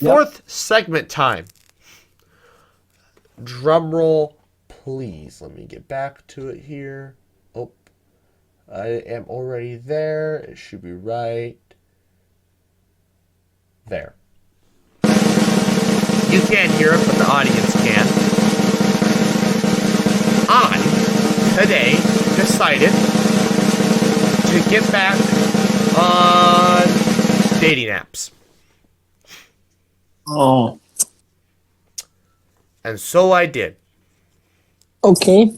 Fourth segment time. Drum roll, please. Let me get back to it here. Oh, I am already there. It should be right there. You can't hear it, but the audience can. I, today, decided to get back on dating apps. Oh. And so I did. Okay.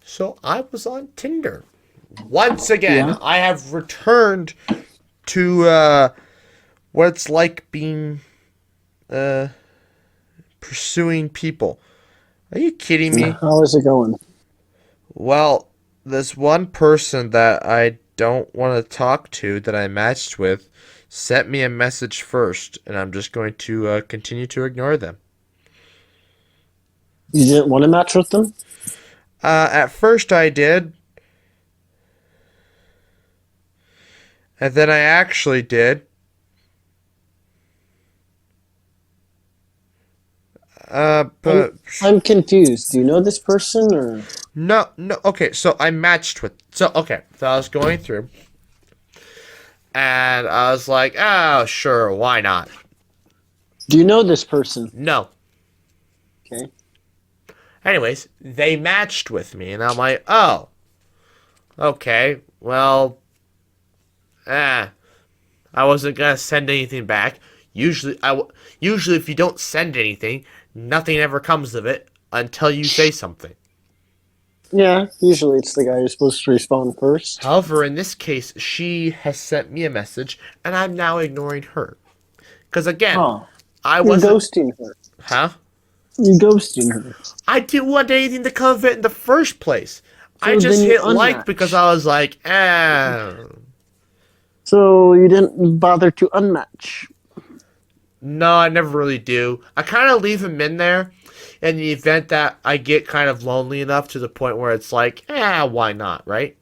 So I was on Tinder. Once again, I have returned to what it's like being pursuing people. Are you kidding me? How is it going? Well, this one person that I don't want to talk to that I matched with sent me a message first, and I'm just going to continue to ignore them. You didn't want to match with them? At first I did. And then I actually did. But I'm confused. Do you know this person or? no, okay, so I matched with, so I was going through, and I was like, oh, sure, why not? Do you know this person? No. Okay. Anyways, they matched with me, and I'm like, oh, okay, well, I wasn't gonna send anything back. Usually if you don't send anything, nothing ever comes of it until you say something. Yeah, usually it's the guy who's supposed to respond first. However, in this case, she has sent me a message, and I'm now ignoring her. Because again, I wasn't... You're ghosting her. Huh? You're ghosting her. I didn't want anything to come of it in the first place. So I just then you hit like unmatch. because I was like, So you didn't bother to unmatch. No, I never really do. I kind of leave him in there in the event that I get kind of lonely enough to the point where it's like, why not, right?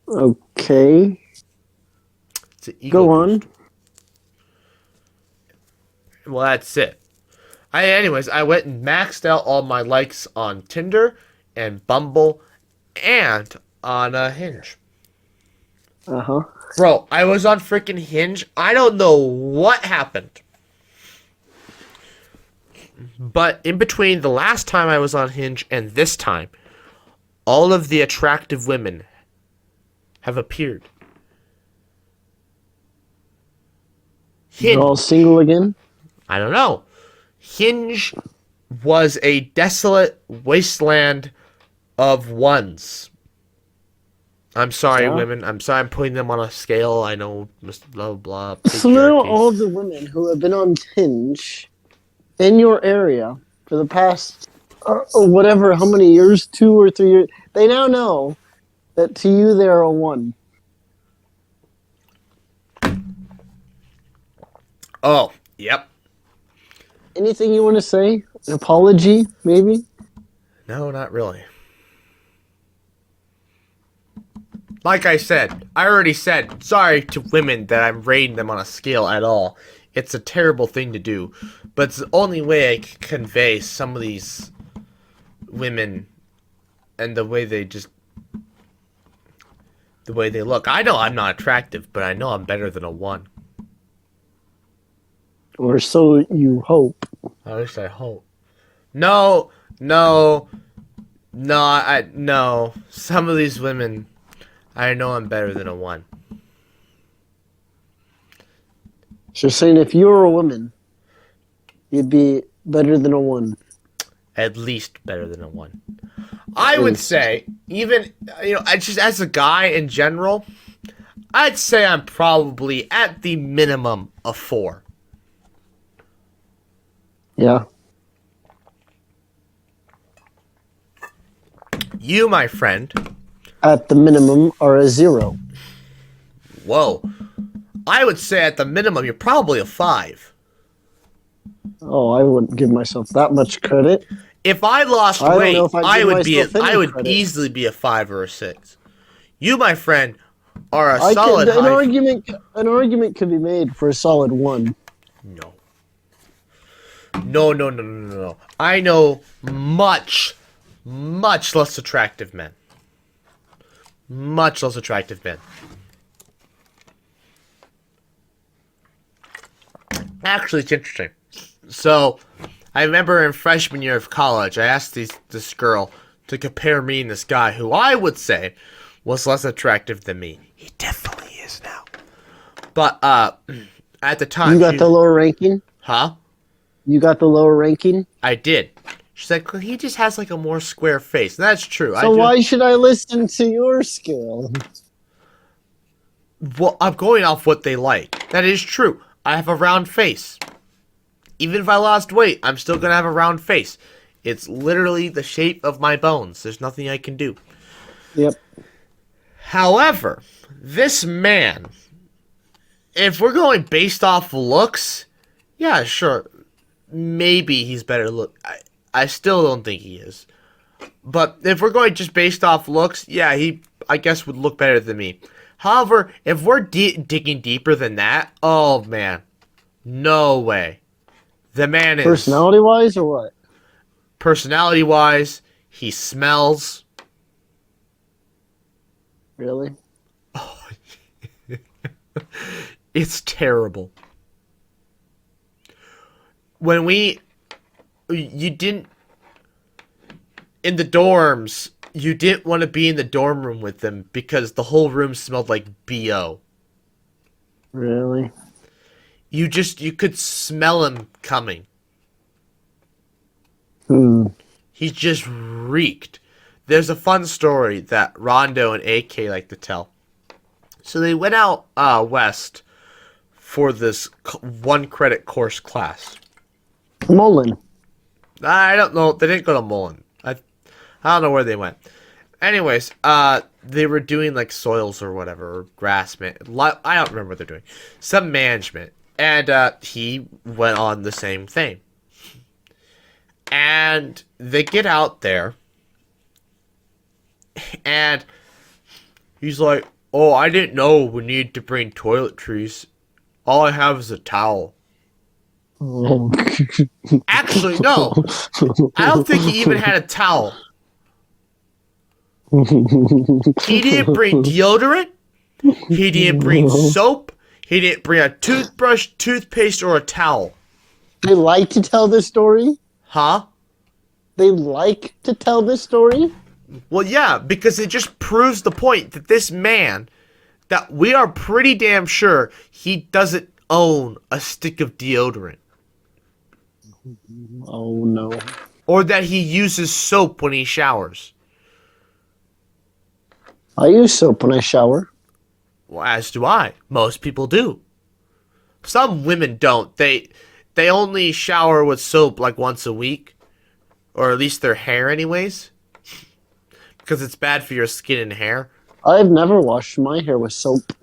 Okay. It's an ego Go on. boost. Well, that's it. Anyways, I went and maxed out all my likes on Tinder and Bumble and on Hinge. Uh-huh. Bro, I was on freaking Hinge. I don't know what happened. But in between the last time I was on Hinge and this time, all of the attractive women have appeared. You're all single again? I don't know. Hinge was a desolate wasteland of ones. I'm sorry, women. I'm sorry I'm putting them on a scale. I know, blah, blah, blah. So now all the women who have been on Hinge in your area for the past, whatever, how many years, 2 or 3 years, they now know that to you they're a one. Oh, yep. Anything you want to say? An apology, maybe? No, not really. Like I said, I already said, sorry to women that I'm rating them on a scale at all. It's a terrible thing to do, but it's the only way I can convey some of these women and the way they look. I know I'm not attractive, but I know I'm better than a 1. Or so you hope. At least I hope. No. No. Some of these women, I know I'm better than a 1. So you're saying if you were a woman, you'd be better than a 1. At least better than a 1. I would say, even, just as a guy in general, I'd say I'm probably at the minimum a 4. Yeah. You, my friend. At the minimum are a 0. Whoa. I would say at the minimum you're probably a 5. Oh, I wouldn't give myself that much credit. If I lost weight, I would credit. easily be a 5 or a 6. You, my friend, or a solid an high. argument could be made for a solid 1. No. No. I know much less attractive men. Much less attractive men. Actually, it's interesting. So, I remember in freshman year of college, I asked this girl to compare me and this guy who I would say was less attractive than me. He definitely is now. But, at the time... You got the lower ranking? Huh? You got the lower ranking? I did. She's like, well, he just has like a more square face. And that's true. So why should I listen to your skill? Well, I'm going off what they like. That is true. I have a round face. Even if I lost weight, I'm still going to have a round face. It's literally the shape of my bones. There's nothing I can do. Yep. However, this man, if we're going based off looks, yeah, sure. Maybe he's better look. I still don't think he is. But if we're going just based off looks, yeah, he, I guess, would look better than me. However, if we're digging deeper than that, oh, man. No way. The man is... Personality-wise or what? Personality-wise, he smells. Really? Oh, it's terrible. When you didn't, in the dorms, you didn't want to be in the dorm room with them because the whole room smelled like BO. Really? You could smell him coming. He just reeked. There's a fun story that Rondo and AK like to tell. So they went out west for this 1-credit course class. Mullen. I don't know. They didn't go to Mullen. I don't know where they went. Anyways, they were doing like soils or whatever, or grass man. I don't remember what they're doing. Some management. And he went on the same thing. And they get out there. And he's like, oh, I didn't know we need to bring toiletries. All I have is a towel. Oh. Actually, no. I don't think he even had a towel. He didn't bring deodorant. He didn't bring soap. He didn't bring a toothbrush, toothpaste, or a towel. They like to tell this story? Huh? They like to tell this story? Well, yeah, because it just proves the point that this man, that we are pretty damn sure he doesn't own a stick of deodorant. Oh, no. Or that he uses soap when he showers. I use soap when I shower. Well, as do I. Most people do. Some women don't. They only shower with soap like once a week. Or at least their hair anyways. Because it's bad for your skin and hair. I've never washed my hair with soap.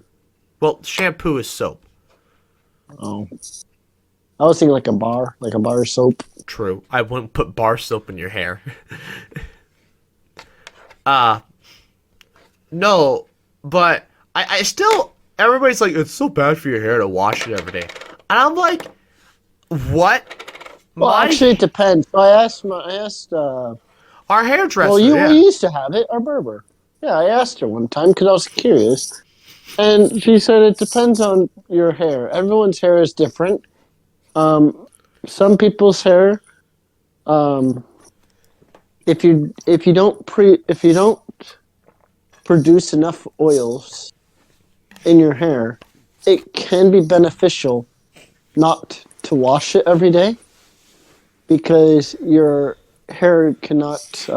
Well, shampoo is soap. Oh. I was thinking like a bar soap. True. I wouldn't put bar soap in your hair. No, but I still, everybody's like, it's so bad for your hair to wash it every day. And I'm like, what? Well, actually, it depends. So I asked our hairdresser. Well, yeah. we used to have it, our barber. Yeah, I asked her one time because I was curious. And she said it depends on your hair. Everyone's hair is different. Some people's hair, if you don't produce enough oils in your hair, it can be beneficial not to wash it every day because your hair cannot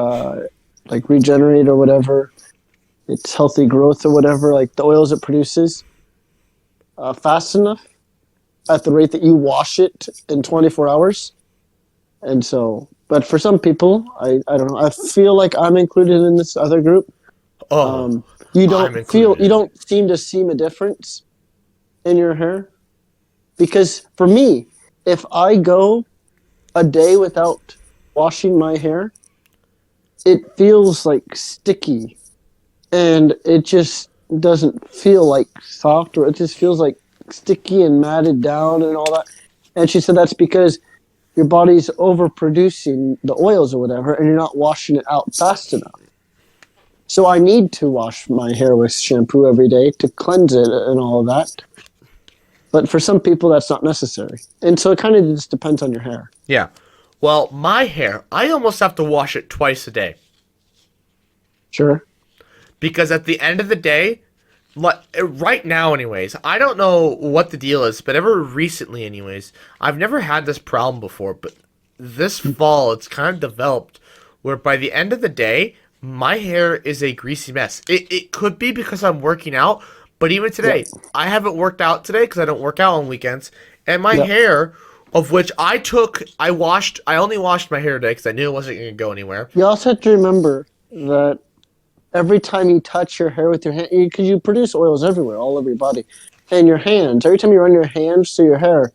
like regenerate or whatever. It's healthy growth or whatever, like the oils it produces fast enough at the rate that you wash it in 24 hours. And so, but for some people, I don't know, I feel like I'm included in this other group. You don't seem to see a difference in your hair. Because for me, if I go a day without washing my hair, it feels like sticky. And it just doesn't feel like soft, or it just feels like sticky and matted down and all that. And she said that's because your body's overproducing the oils or whatever, and you're not washing it out fast enough. So I need to wash my hair with shampoo every day to cleanse it and all of that. But for some people, that's not necessary. And so it kind of just depends on your hair. Yeah. Well, my hair, I almost have to wash it twice a day. Sure. Because at the end of the day, right now anyways, I don't know what the deal is, but ever recently anyways, I've never had this problem before, but this fall it's kind of developed where by the end of the day, my hair is a greasy mess. It could be because I'm working out, but even today, Yep. I haven't worked out today because I don't work out on weekends, and my Yep. hair, of which I only washed my hair today because I knew it wasn't going to go anywhere. You also have to remember that every time you touch your hair with your hand, because you produce oils everywhere, all over your body, and your hands, every time you run your hands through your hair,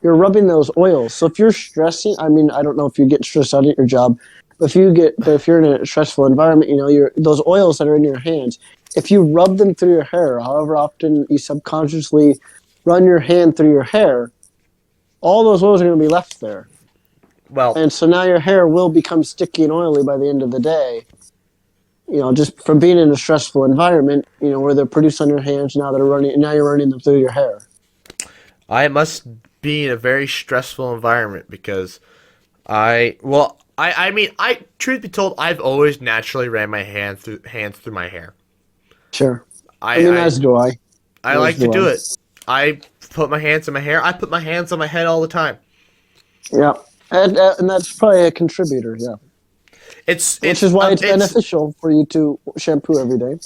you're rubbing those oils. So if you're stressing, I mean, I don't know if you get stressed out at your job, but if you're in a stressful environment, those oils that are in your hands, if you rub them through your hair, however often you subconsciously run your hand through your hair, all those oils are going to be left there. Well, And so now your hair will become sticky and oily by the end of the day. Just from being in a stressful environment, where they're produced on your hands, now you're running them through your hair. I must be in a very stressful environment because truth be told, I've always naturally ran my hands through my hair. Sure. I as do I. I like to do it. I put my hands in my hair. I put my hands on my head all the time. Yeah. And that's probably a contributor, yeah. Which is why it's beneficial for you to shampoo every day.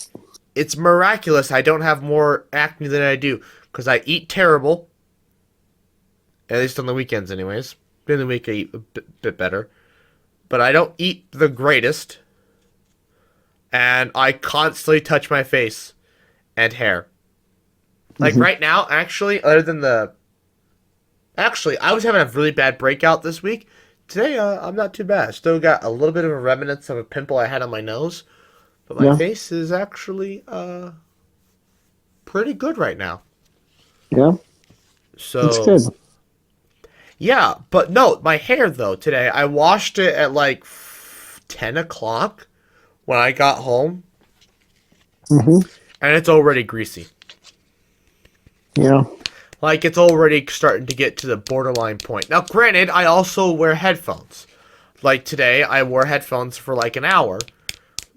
It's miraculous I don't have more acne than I do because I eat terrible. At least on the weekends, anyways. During the week, I eat a bit better. But I don't eat the greatest. And I constantly touch my face and hair. Like right now, actually, I was having a really bad breakout this week. Today, I'm not too bad. Still got a little bit of a remnants of a pimple I had on my nose. But my face is actually pretty good right now. Yeah. So that's good. Yeah, but no, my hair though today, I washed it at like 10 o'clock when I got home. And it's already greasy. Yeah. Like it's already starting to get to the borderline point. Now, granted, I also wear headphones. Like today, I wore headphones for like an hour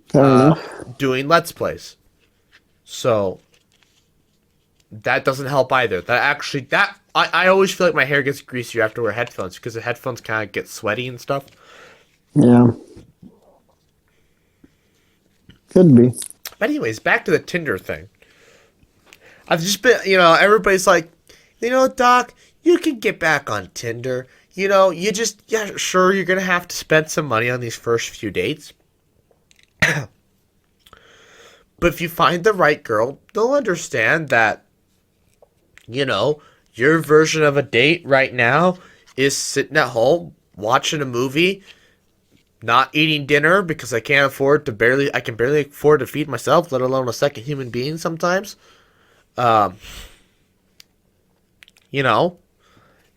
Fair enough. doing Let's Plays. So that doesn't help either. I always feel like my hair gets greasier after I wear headphones because the headphones kind of get sweaty and stuff. Yeah. Could be. But anyways, back to the Tinder thing. I've just been, everybody's like, Doc, you can get back on Tinder. Sure, you're going to have to spend some money on these first few dates. But if you find the right girl, they'll understand that, your version of a date right now is sitting at home, watching a movie, not eating dinner because I can barely afford to feed myself, let alone a second human being sometimes. And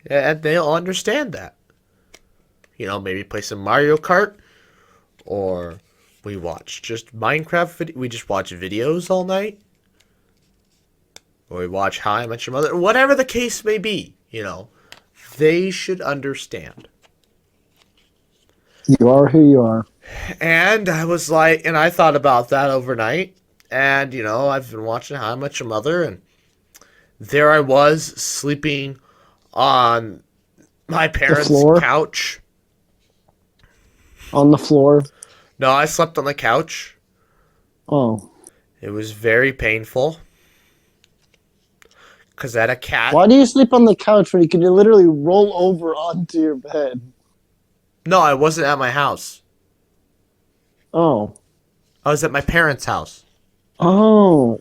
they'll understand that. Maybe play some Mario Kart, or we watch just Minecraft. We just watch videos all night, or we watch How I Met Your Mother. Whatever the case may be, they should understand. You are who you are. And I was like, and I thought about that overnight. And, I've been watching How I Met Your Mother, and there I was sleeping on my parents' couch. On the floor? No, I slept on the couch. Oh. It was very painful. Because I had a cat. Why do you sleep on the couch when you can literally roll over onto your bed? No, I wasn't at my house. Oh. I was at my parents' house. Oh.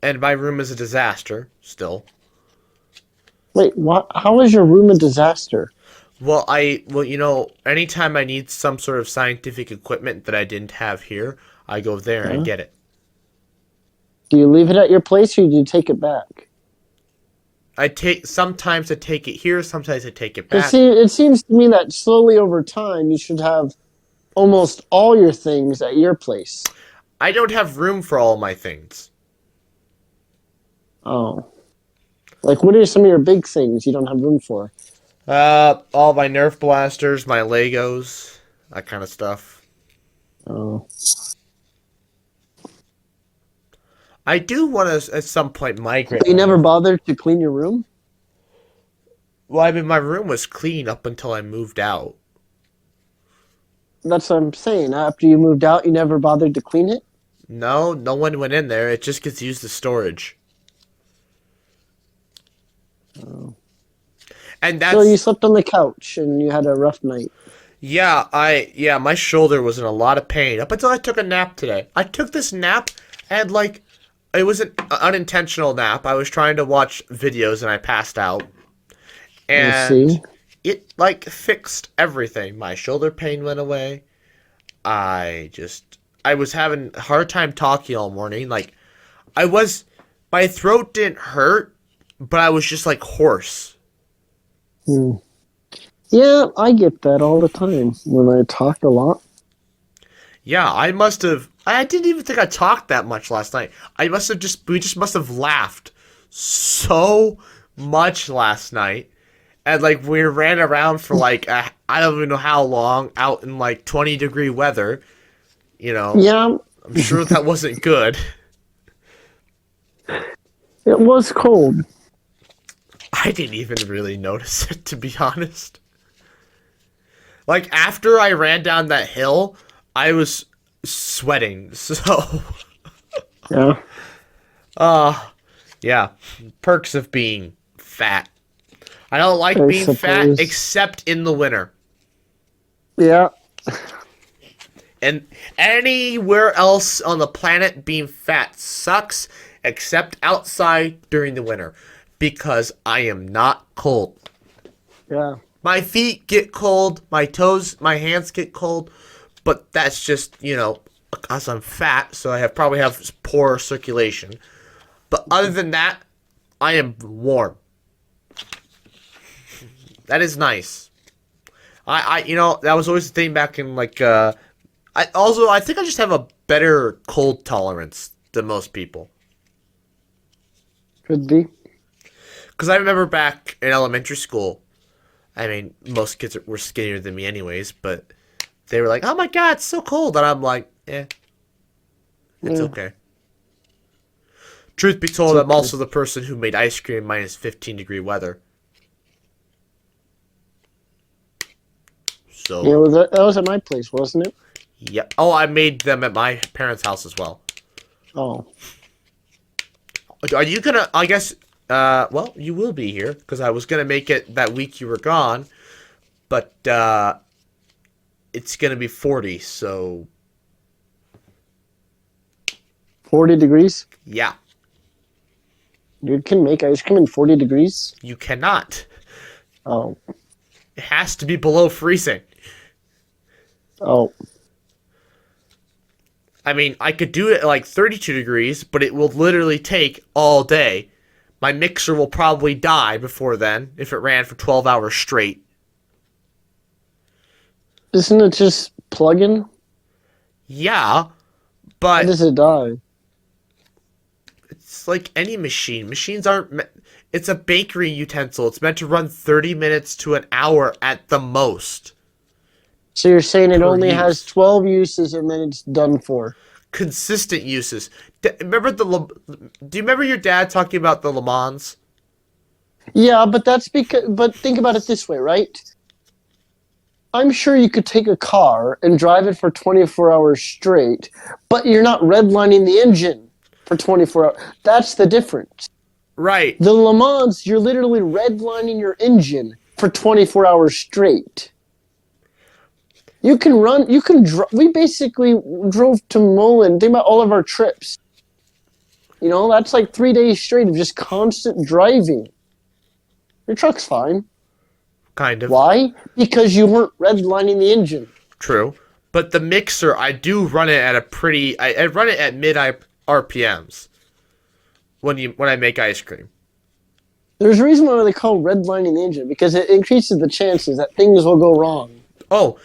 And my room is a disaster, still. Wait, what? How is your room a disaster? Well, anytime I need some sort of scientific equipment that I didn't have here, I go there and get it. Do you leave it at your place or do you take it back? Sometimes I take it here, sometimes I take it Because back. see, it seems to me that slowly over time you should have almost all your things at your place. I don't have room for all my things. Oh. Like, what are some of your big things you don't have room for? All my Nerf blasters, my Legos, that kind of stuff. Oh. I do want to at some point migrate. You never bothered to clean your room? Well, I mean, my room was clean up until I moved out. That's what I'm saying. After you moved out, you never bothered to clean it? No, no one went in there. It just gets used as storage. Oh. And that's So you slept on the couch and you had a rough night. yeah, my shoulder was in a lot of pain up until I took a nap today. I took this nap and like it was an unintentional nap. I was trying to watch videos and I passed out. I And see. it like fixed everything. My shoulder pain went away. I was having a hard time talking all morning. Like my throat didn't hurt, but I was just like hoarse. Hmm. Yeah, I get that all the time when I talk a lot. Yeah, I didn't even think I talked that much last night. We just must have laughed so much last night. And like we ran around for like I don't even know how long out in like 20-degree weather. You know, Yeah, I'm sure that wasn't good. it was cold. I didn't even really notice it, to be honest. Like after I ran down that hill, I was sweating. So, Yeah. yeah, perks of being fat. I don't like I being fat suppose. except in the winter. Yeah. And anywhere else on the planet, being fat sucks, except outside during the winter. Because I am not cold. Yeah. My feet get cold, my hands get cold, but that's just, because I'm fat, so I probably have poor circulation. But other than that, I am warm. That is nice. That was always the thing back in like I think I just have a better cold tolerance than most people. Could be. Because I remember back in elementary school, I mean, most kids were skinnier than me anyways, but they were like, "Oh my God, it's so cold," and I'm like, it's Yeah. okay. Truth be told, I'm also the person who made ice cream minus 15-degree weather. So Yeah, that was at my place, wasn't it? yeah. Oh, I made them at my parents' house as well. Oh. Are you gonna? I guess. Well, you will be here because I was gonna make it that week you were gone, but it's gonna be 40. So 40 degrees? yeah, You can make ice cream in 40 degrees? you cannot. Oh. It has to be below freezing. Oh. I mean, I could do it at like 32 degrees, but it will literally take all day. My mixer will probably die before then if it ran for 12 hours straight. Isn't it just plug-in? Yeah, How but does it die? it's like any machine. Machines aren't. It's a bakery utensil. It's meant to run 30 minutes to an hour at the most. So you're saying it Per only use. has 12 uses and then it's done for? Consistent uses. Do you remember your dad talking about the Le Mans? Yeah, but that's because. But think about it this way, right? I'm sure you could take a car and drive it for 24 hours straight, but you're not redlining the engine for 24 hours. That's the difference. Right. The Le Mans, you're literally redlining your engine for 24 hours straight. You can run. We basically drove to Mullen. Think about all of our trips. That's like 3 days straight of just constant driving. Your truck's fine. Kind of. Why? Because you weren't redlining the engine. True. But the mixer, I do run it at I run it at mid RPMs. when I make ice cream. There's a reason why they call redlining the engine, because it increases the chances that things will go wrong. Oh,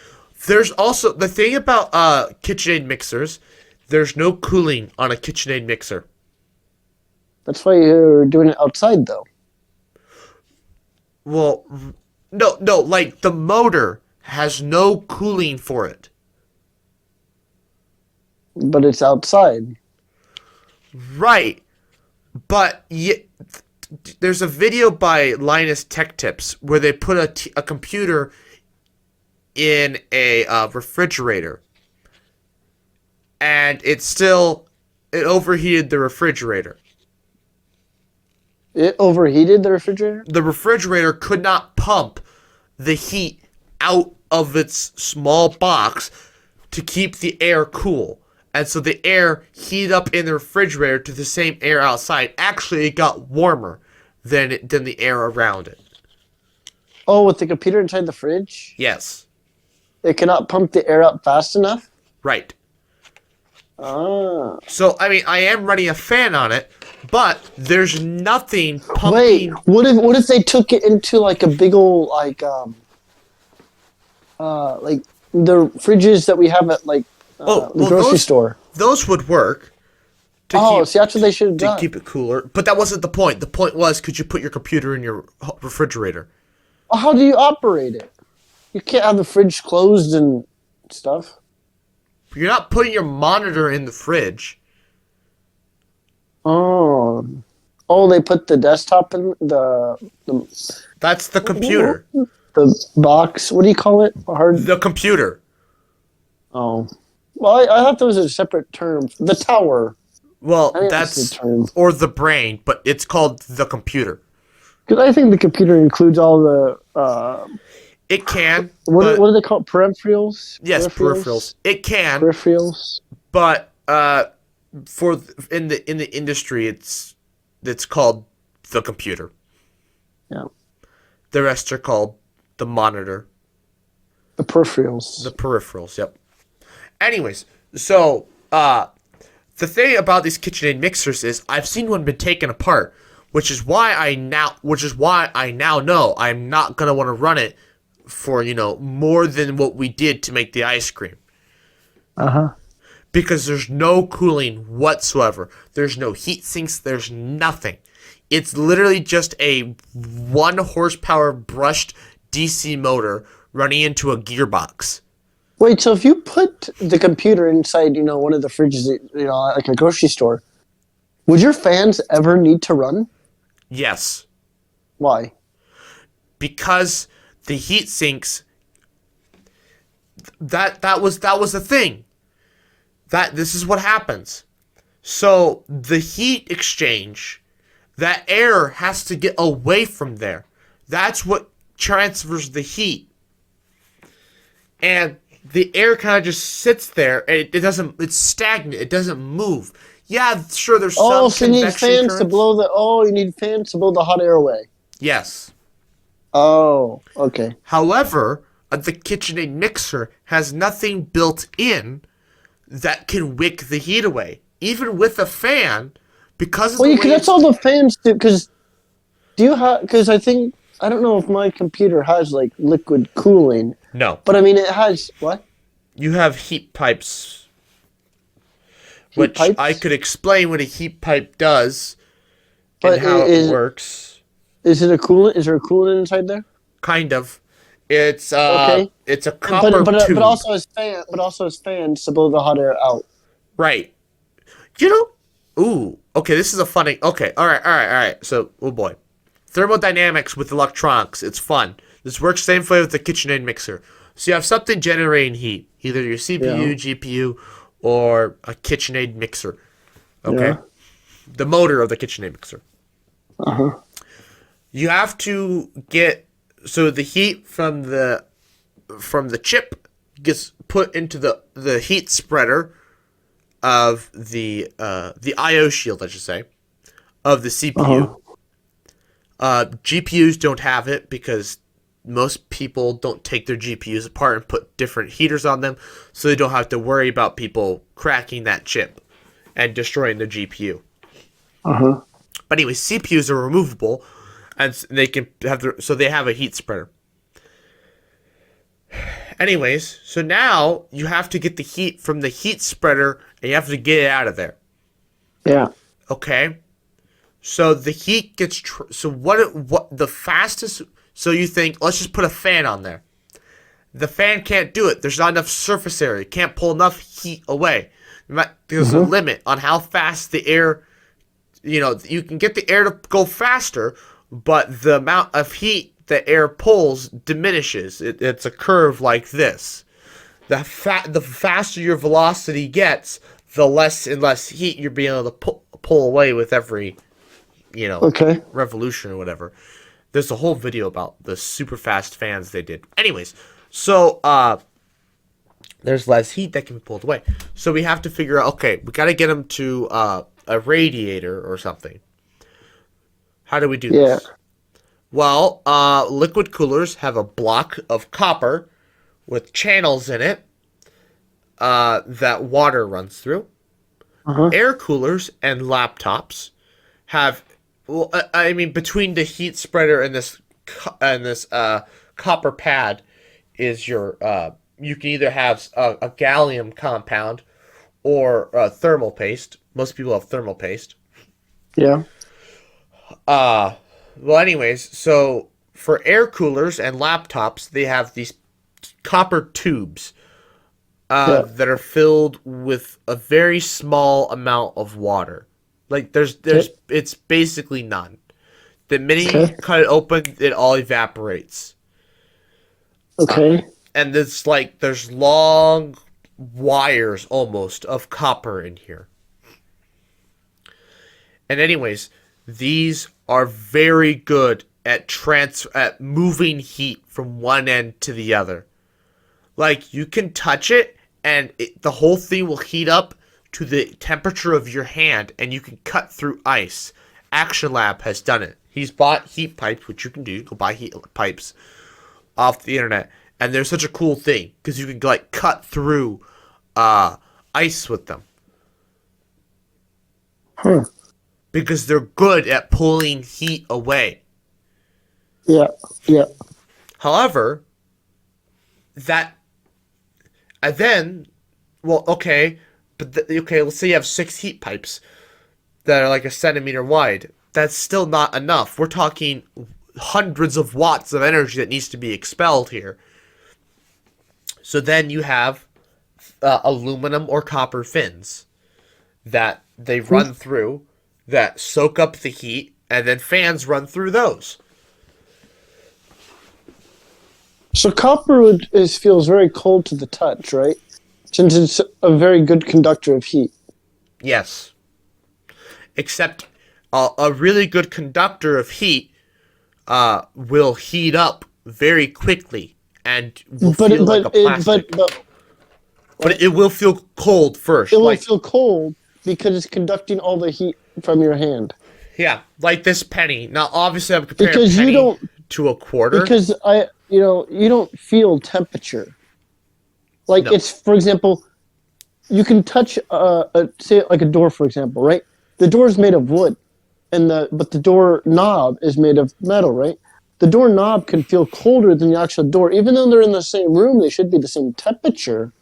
there's also the thing about KitchenAid mixers. There's no cooling on a KitchenAid mixer. That's why you're doing it outside, though. Well, no, like the motor has no cooling for it. But it's outside. Right. But there's a video by Linus Tech Tips where they put a computer in a refrigerator. And it overheated the refrigerator. It overheated the refrigerator? The refrigerator could not pump the heat out of its small box to keep the air cool. And so the air heated up in the refrigerator to the same air outside. Actually, it got warmer than the air around it. Oh, with the computer inside the fridge? Yes. It cannot pump the air up fast enough? Right. Ah. So, I mean, I am running a fan on it, but there's nothing pumping. Wait, what if they took it into like a big old like the fridges that we have at like the grocery store? Those would work. See, that's what they should have done. To keep it cooler. But that wasn't the point. The point was, could you put your computer in your refrigerator? Well, how do you operate it? You can't have the fridge closed and stuff. You're not putting your monitor in the fridge. Oh, they put the desktop in the That's the computer. The box. What do you call it? The computer. Oh, well, I thought there was a separate term. The tower. Well, that's the term. Or the brain, but it's called the computer. Because I think the computer includes all the. It can. What do they call it? Peripherals? Yes, peripherals. It can. Peripherals. But in the industry, it's called the computer. Yeah. The rest are called the monitor. The peripherals. The peripherals. Yep. Anyways, so the thing about these KitchenAid mixers is I've seen one been taken apart, which is why I now know I'm not gonna want to run it for more than what we did to make the ice cream. Because there's no cooling whatsoever. There's no heat sinks. There's nothing. It's literally just a 1 horsepower brushed DC motor running into a gearbox. Wait, so if you put the computer inside, one of the fridges, like a grocery store, would your fans ever need to run? Yes. Why? Because the heat sinks. That was the thing. This is what happens. So the heat exchange, that air has to get away from there. That's what transfers the heat. And the air kind of just sits there, and it's stagnant. It doesn't move. Yeah, sure, there's some so you need fans to blow you need fans to blow the hot air away. Yes. Oh, okay. However, the KitchenAid mixer has nothing built in that can wick the heat away. Even with a fan, because of the way that's all the fans do. Because I don't know if my computer has like liquid cooling. No. But I mean, it has what? You have heat pipes. I could explain what a heat pipe does and how it works. Is it a coolant? Is there a coolant inside there? Kind of. It's okay. It's a copper tube. But also has fans to blow the hot air out. Right. Ooh. Okay, this is a funny. Okay. All right. So, oh boy. Thermodynamics with electronics. It's fun. This works same way with the KitchenAid mixer. So you have something generating heat, either your CPU, GPU, or a KitchenAid mixer. Okay? Yeah. The motor of the KitchenAid mixer. You have to get the heat from the chip gets put into the heat spreader of the I/O shield, I should say, of the CPU. GPUs don't have it because most people don't take their GPUs apart and put different heaters on them, so they don't have to worry about people cracking that chip and destroying the GPU. But anyway, CPUs are removable, and they can have so they have a heat spreader. Anyways, so now you have to get the heat from the heat spreader, and you have to get it out of there. Yeah. Okay. So the heat gets. So what the fastest? So you think, let's just put a fan on there. The fan can't do it. There's not enough surface area. It can't pull enough heat away. There's a limit on how fast the air. You can get the air to go faster, but the amount of heat the air pulls diminishes. It's a curve like this. The faster your velocity gets, the less and less heat you're being able to pull away with every, revolution or whatever. There's a whole video about the super fast fans they did. Anyways, so there's less heat that can be pulled away. So we have to figure out, okay, we got to get them to a radiator or something. How do we do this? Well, liquid coolers have a block of copper with channels in it that water runs through. Air coolers and laptops have, between the heat spreader and this copper pad is your, you can either have a gallium compound or thermal paste. Most people have thermal paste. Yeah. Well, anyways, so for air coolers and laptops, they have these copper tubes that are filled with a very small amount of water. Like it's basically none. The minute you cut it open, it all evaporates. Okay. And there's long wires almost of copper in here. And anyways, these are very good at moving heat from one end to the other. Like, you can touch it, and the whole thing will heat up to the temperature of your hand, and you can cut through ice. Action Lab has done it. He's bought heat pipes, which you can do. You can buy heat pipes off the internet, and they're such a cool thing because you can cut through ice with them. Because they're good at pulling heat away. Yeah. However, let's say you have 6 heat pipes that are like a centimeter wide. That's still not enough. We're talking hundreds of watts of energy that needs to be expelled here. So then you have aluminum or copper fins that they run through that soak up the heat, and then fans run through those. So copper feels very cold to the touch, right? Since it's a very good conductor of heat. Yes. Except a really good conductor of heat will heat up very quickly and will feel like a plastic. But it will feel cold first. It will feel cold because it's conducting all the heat from your hand. Yeah, like this penny. Now, obviously, I'm comparing a penny to a quarter. Because you don't feel temperature. Like it's, for example, you can touch say like a door, for example, right? The door is made of wood, but the door knob is made of metal, right? The door knob can feel colder than the actual door, even though they're in the same room. They should be the same temperature.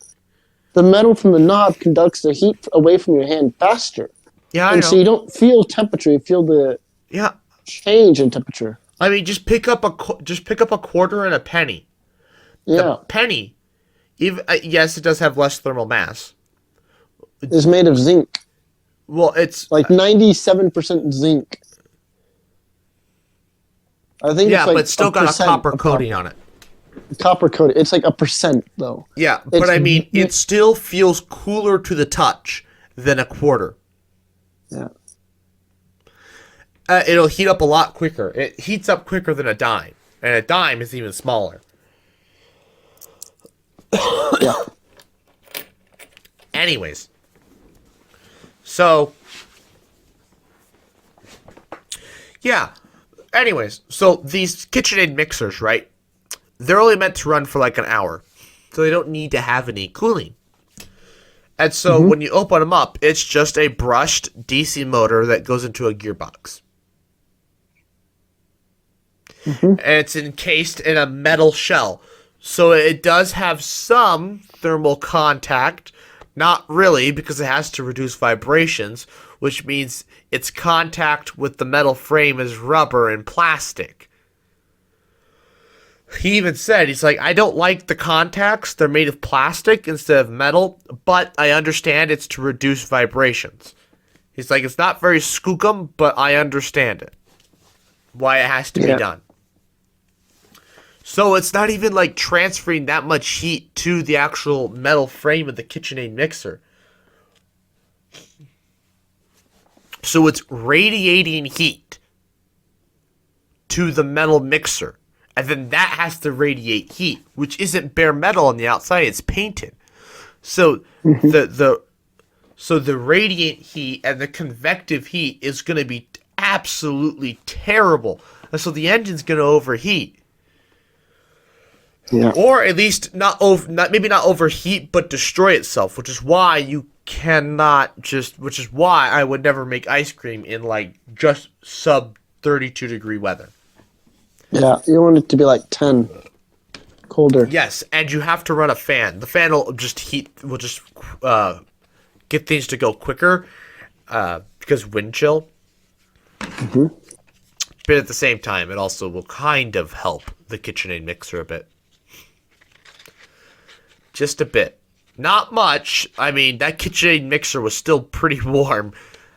The metal from the knob conducts the heat away from your hand faster. Yeah, I know. So you don't feel temperature; you feel the change in temperature. I mean, just pick up a quarter and a penny. Yeah, the penny. Even yes, it does have less thermal mass. It's made of zinc. Well, it's like 97% zinc. I think. Yeah, it's like but it's still got a copper coating on it. Copper coating. It's like 1%, though. Yeah, but I mean, it still feels cooler to the touch than a quarter. Yeah. It'll heat up a lot quicker. It heats up quicker than a dime, and a dime is even smaller. Yeah. Anyways, so yeah. Anyways, so these KitchenAid mixers, right? They're only meant to run for like an hour, so they don't need to have any cooling. And so when you open them up, it's just a brushed DC motor that goes into a gearbox. Mhm. and it's encased in a metal shell. So it does have some thermal contact, not really, because it has to reduce vibrations, which means its contact with the metal frame is rubber and plastic. He even said, he's like, I don't like the contacts. They're made of plastic instead of metal, but I understand it's to reduce vibrations. He's like, it's not very skookum, but I understand it. Why it has to be Yeah. done. So it's not even like transferring that much heat to the actual metal frame of the KitchenAid mixer. So it's radiating heat to the metal mixer. And then that has to radiate heat, which isn't bare metal on the outside, it's painted. So the radiant heat and the convective heat is going to be absolutely terrible. And so the engine's going to overheat. Yeah. Or at least maybe not overheat, but destroy itself, which is why which is why I would never make ice cream in like just sub 32 degree weather. Yeah. You want it to be like 10 colder. Yes, and you have to run a fan. The fan will just get things to go quicker because wind chill. Mhm. But at the same time, it also will kind of help the KitchenAid mixer a bit. Just a bit. Not much. I mean, that KitchenAid mixer was still pretty warm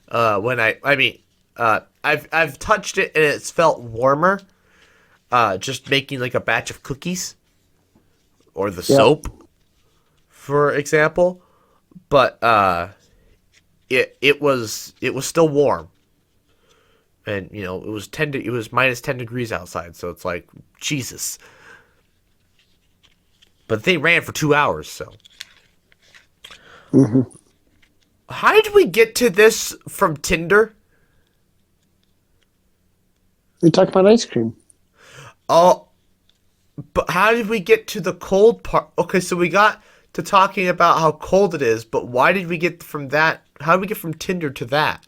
when I've touched it and it's felt warmer. Just making like a batch of cookies or the soap, for example. But it was still warm. And it was it was minus 10 degrees outside, so it's like Jesus. But they ran for 2 hours, so. Mhm. How did we get to this from Tinder? We talk about ice cream. Oh, but how did we get to the cold part? Okay, so we got to talking about how cold it is, but why did we get from that? How did we get from Tinder to that?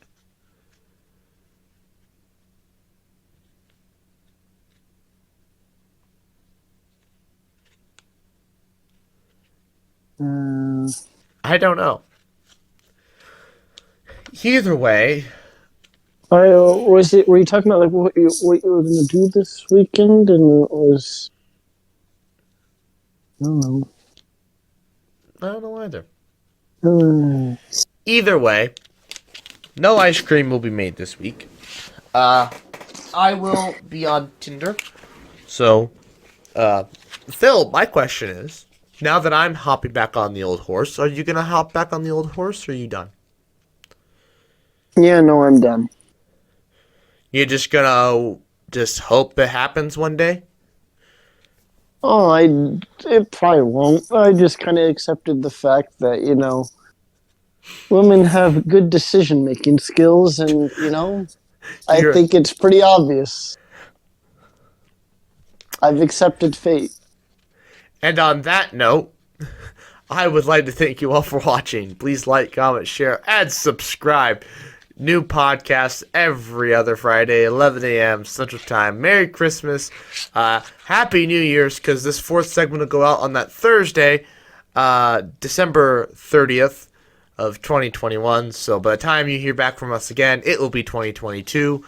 I don't know. Either way, Were you talking about like what you were going to do this weekend? And it was, I don't know. I don't know either. Uh, Either way, no ice cream will be made this week. I will be on Tinder. So, Phil, my question is, now that I'm hopping back on the old horse, are you gonna hop back on the old horse, or are you done? yeah, no, I'm done. You're just gonna just hope it happens one day? Oh, it probably won't. I just kind of accepted the fact that, women have good decision making skills, and, I You're, think it's pretty obvious. I've accepted fate. and on that note, I would like to thank you all for watching. Please like, comment, share, and subscribe. New podcasts every other Friday, 11 a.m. Central Time. Merry Christmas. Happy New Year's, because this fourth segment will go out on that Thursday, December 30th of 2021. So by the time you hear back from us again, it will be 2022.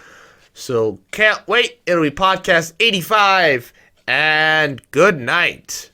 So can't wait. It'll be podcast 85. And good night.